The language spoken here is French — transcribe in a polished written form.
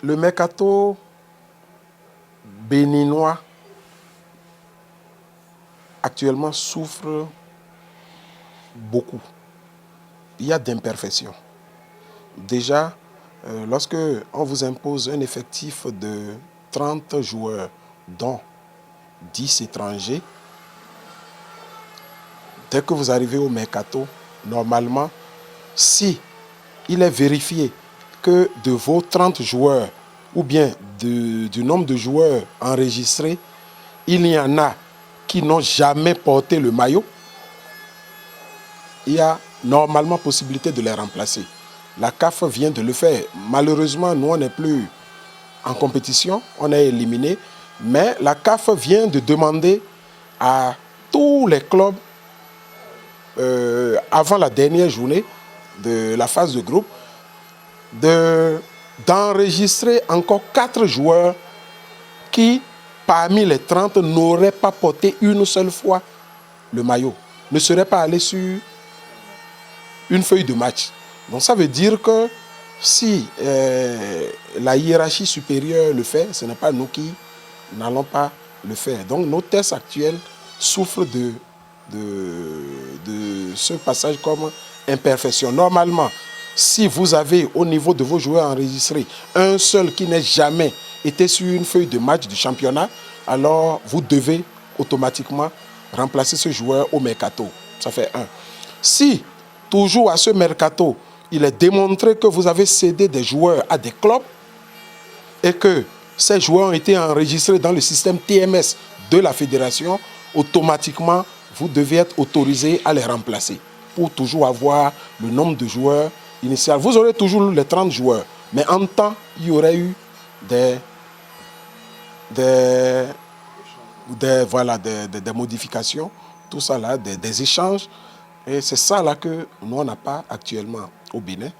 Le mercato béninois actuellement souffre beaucoup. Il y a d'imperfections. Déjà, lorsque on vous impose un effectif de 30 joueurs, dont 10 étrangers, dès que vous arrivez au mercato, normalement, si il est vérifié que de vos 30 joueurs, ou bien du nombre de joueurs enregistrés, il y en a qui n'ont jamais porté le maillot, il y a normalement possibilité de les remplacer. La CAF vient de le faire. Malheureusement, nous, on n'est plus en compétition, on est éliminé, mais la CAF vient de demander à tous les clubs, avant la dernière journée de la phase de groupe, d'enregistrer encore 4 joueurs qui, parmi les 30, n'auraient pas porté une seule fois le maillot, ne seraient pas allés sur une feuille de match. Donc ça veut dire que si la hiérarchie supérieure le fait, ce n'est pas nous qui n'allons pas le faire. Donc nos tests actuels souffrent de ce passage comme imperfection. Normalement, si vous avez au niveau de vos joueurs enregistrés un seul qui n'ait jamais été sur une feuille de match du championnat, alors vous devez automatiquement remplacer ce joueur au mercato. Ça fait 1. Si, toujours à ce mercato, il est démontré que vous avez cédé des joueurs à des clubs et que ces joueurs ont été enregistrés dans le système TMS de la fédération, automatiquement, vous devez être autorisé à les remplacer pour toujours avoir le nombre de joueurs initial. Vous aurez toujours les 30 joueurs, mais en temps, il y aurait eu des modifications, tout ça là, des échanges. Et c'est ça là que nous, on n'a pas actuellement au Bénin.